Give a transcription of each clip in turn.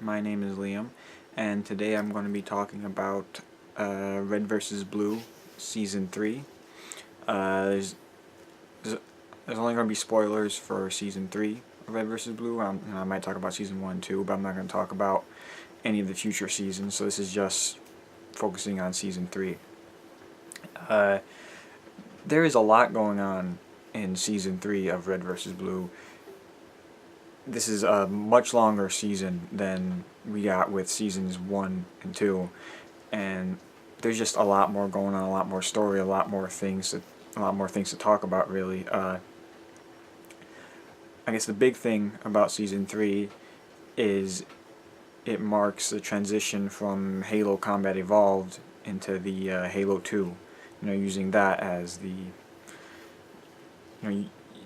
My name is Liam, and today I'm going to be talking about Red vs. Blue Season 3. Uh, there's, there's, there's only going to be spoilers for Season 3 of Red vs. Blue. I might talk about Season 1 too, but I'm not going to talk about any of the future seasons, so this is just focusing on Season 3. Uh, there is a lot going on in Season 3 of Red vs. Blue. This is a much longer season than we got with seasons 1 and 2, and there's just a lot more going on, a lot more story, a lot more things to talk about. Really, I guess the big thing about season 3 is it marks the transition from Halo Combat Evolved into the Halo 2. Using that as the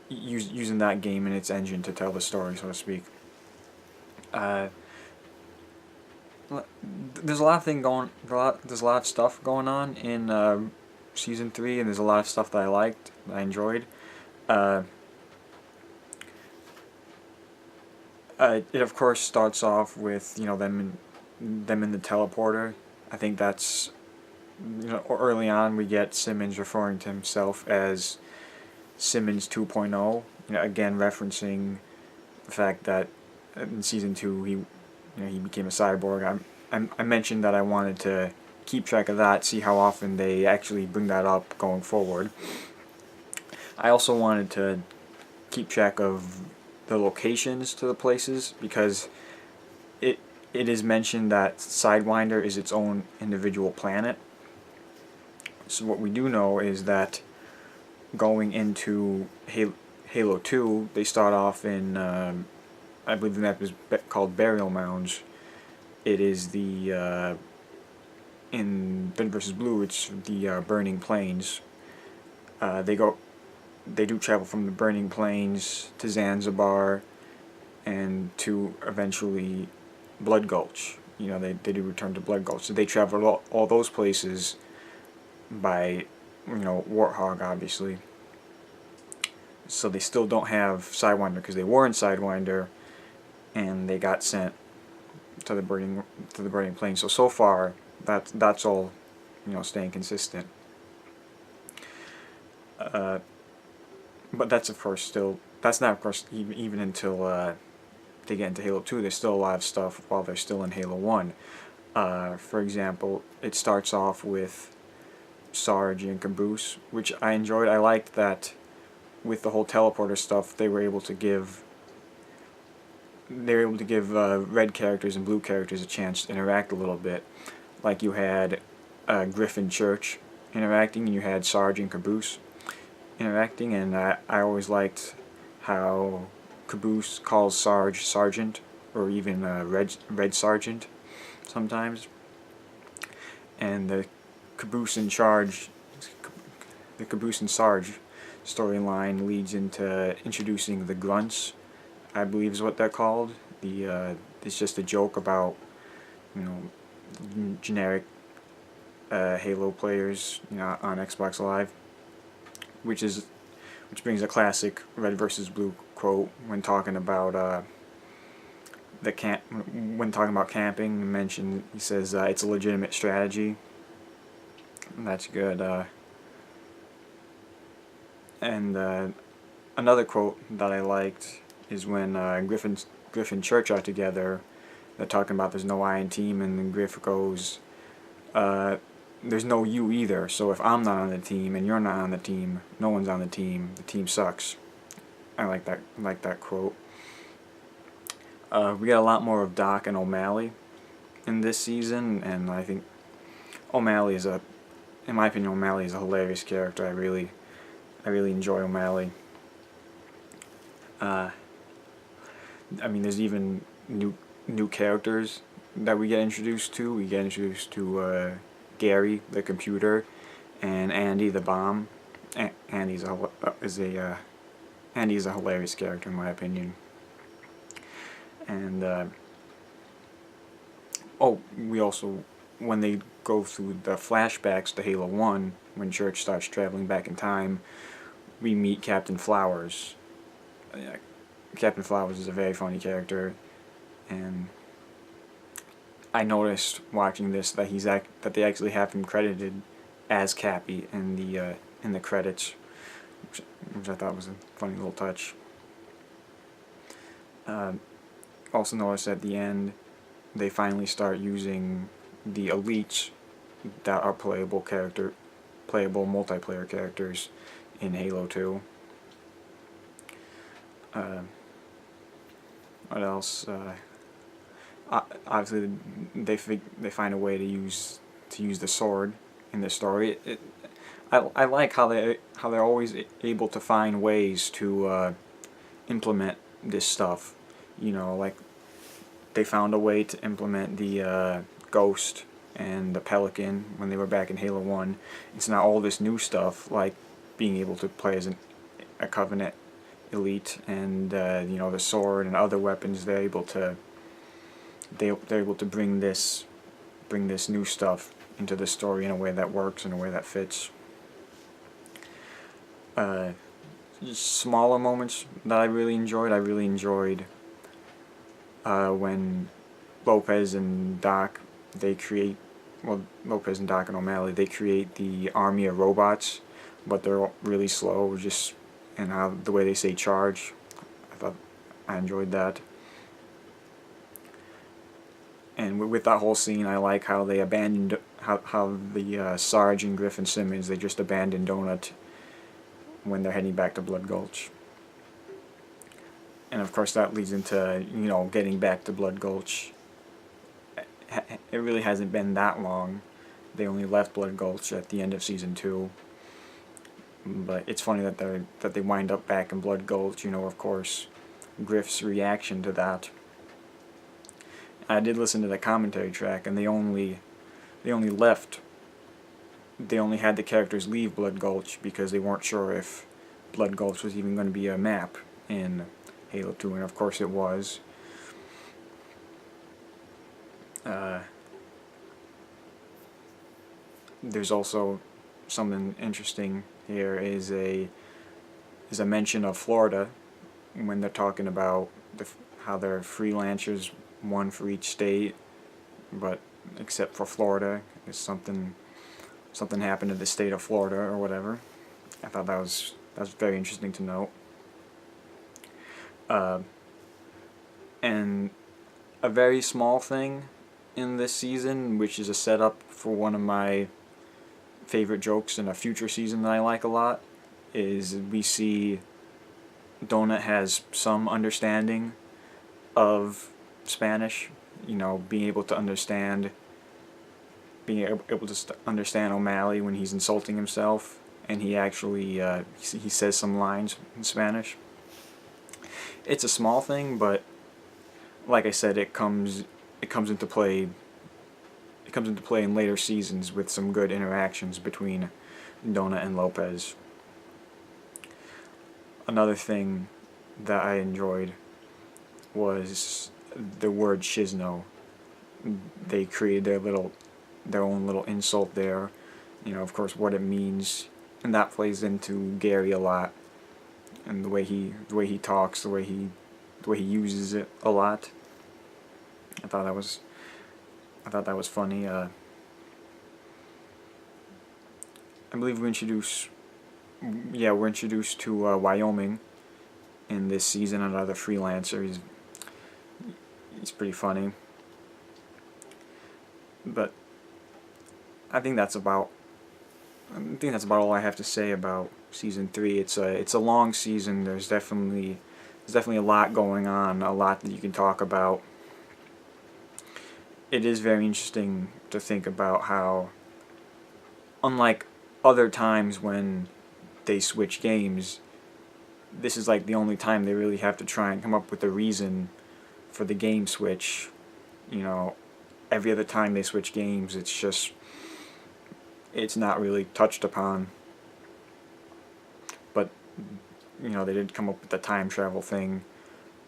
using that game and its engine to tell the story, so to speak. Uh, there's a lot of there's a lot of stuff going on in season 3, and there's a lot of stuff that I liked, that I enjoyed. It of course starts off with them in the teleporter. I think that's early on we get Simmons referring to himself as Simmons 2.0. Again referencing the fact that in season 2 he became a cyborg. I mentioned that I wanted to keep track of that, see how often they actually bring that up going forward. I also wanted to keep track of the locations to the places, because it is mentioned that Sidewinder is its own individual planet. So what we do know is that going into Halo 2, they start off in, I believe the map is called Burial Mounds. It is the, in Red vs. Blue, it's the Burning Plains. They do travel from the Burning Plains to Zanzibar and to eventually Blood Gulch. They do return to Blood Gulch. So they travel all those places by, Warthog, obviously. So they still don't have Sidewinder, because they were in Sidewinder and they got sent to the Burning Plains. So far that's all staying consistent. But that's not of course even until they get into Halo 2. There's still a lot of stuff while they're still in Halo 1. For example, it starts off with Sarge and Caboose, which I enjoyed. I liked that with the whole teleporter stuff, they were able to give red characters and blue characters a chance to interact a little bit. Like you had Griffin Church interacting, and you had Sarge and Caboose interacting, and I always liked how Caboose calls Sarge Sergeant, or even Red Sergeant sometimes. And the Caboose and Sarge storyline leads into introducing the Grunts, I believe is what they're called. It's just a joke about generic Halo players on Xbox Live, which brings a classic Red vs. Blue quote when talking about when talking about camping. He says it's a legitimate strategy. And that's good. And another quote that I liked is when Griffin Church are together. They're talking about there's no I in team, and then Griff goes, there's no you either, so if I'm not on the team and you're not on the team, no one's on the team sucks. I like that quote. We got a lot more of Doc and O'Malley in this season, and I think in my opinion, O'Malley is a hilarious character. I really enjoy O'Malley. There's even new characters that we get introduced to. We get introduced to Gary, the computer, and Andy, the bomb. Andy's a hilarious character in my opinion. And we also, when they go through the flashbacks to Halo 1, when Church starts traveling back in time, we meet Captain Flowers. Captain Flowers is a very funny character, and I noticed watching this that that they actually have him credited as Cappy in the credits, which I thought was a funny little touch. Also noticed at the end they finally start using the elites that are playable multiplayer characters in Halo 2. What else? Obviously, they find a way to use the sword in the story. I like how they're always able to find ways to implement this stuff. You know, like they found a way to implement the Ghost and the Pelican when they were back in Halo 1. It's now all this new stuff, like being able to play as a Covenant elite, and you know, the sword and other weapons. They're able to bring this new stuff into the story in a way that works, in a way that fits. Smaller moments that I really enjoyed. I really enjoyed when Lopez and Doc, Lopez and Doc and O'Malley, they create the army of robots, but they're really slow. And how the way they say charge, I enjoyed that. And with that whole scene, I like how they abandoned how the Sarge and Griffin Simmons, they just abandoned Donut when they're heading back to Blood Gulch. And of course that leads into, you know, getting back to Blood Gulch. It really hasn't been that long. They only left Blood Gulch at the end of Season 2. But it's funny that they wind up back in Blood Gulch. You know, of course, Griff's reaction to that. I did listen to the commentary track, and they only had the characters leave Blood Gulch because they weren't sure if Blood Gulch was even going to be a map in Halo 2, and of course it was. There's also something interesting here is a mention of Florida when they're talking about how they're freelancers, one for each state, but except for Florida, there's something happened to the state of Florida or whatever. I thought that was very interesting to note. And a very small thing in this season, which is a setup for one of my favorite jokes in a future season that I like a lot, is we see Donut has some understanding of Spanish, you know, being able to understand O'Malley when he's insulting himself, and he actually he says some lines in Spanish. It's a small thing, but like I said, it comes into play. It comes into play in later seasons with some good interactions between Donut and Lopez. Another thing that I enjoyed was the word Shizno. They created their own little insult there. You know, of course, what it means, and that plays into Gary a lot, and the way he talks, the way he uses it a lot. I thought that was funny. I believe we're introduced to Wyoming in this season. Another freelancer. He's pretty funny. But I think that's about all I have to say about Season 3. It's a long season. There's definitely a lot going on, a lot that you can talk about. It is very interesting to think about how, unlike other times when they switch games, this is like the only time they really have to try and come up with a reason for the game switch. You know, every other time they switch games, it's not really touched upon. But, you know, they did come up with the time travel thing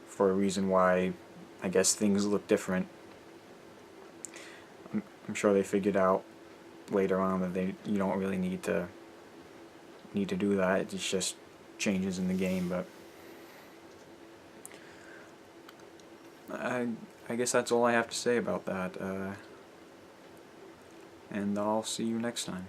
for a reason why I guess things look different. I'm sure they figured out later on that you don't really need to do that. It's just changes in the game. But I I guess that's all I have to say about that. And I'll see you next time.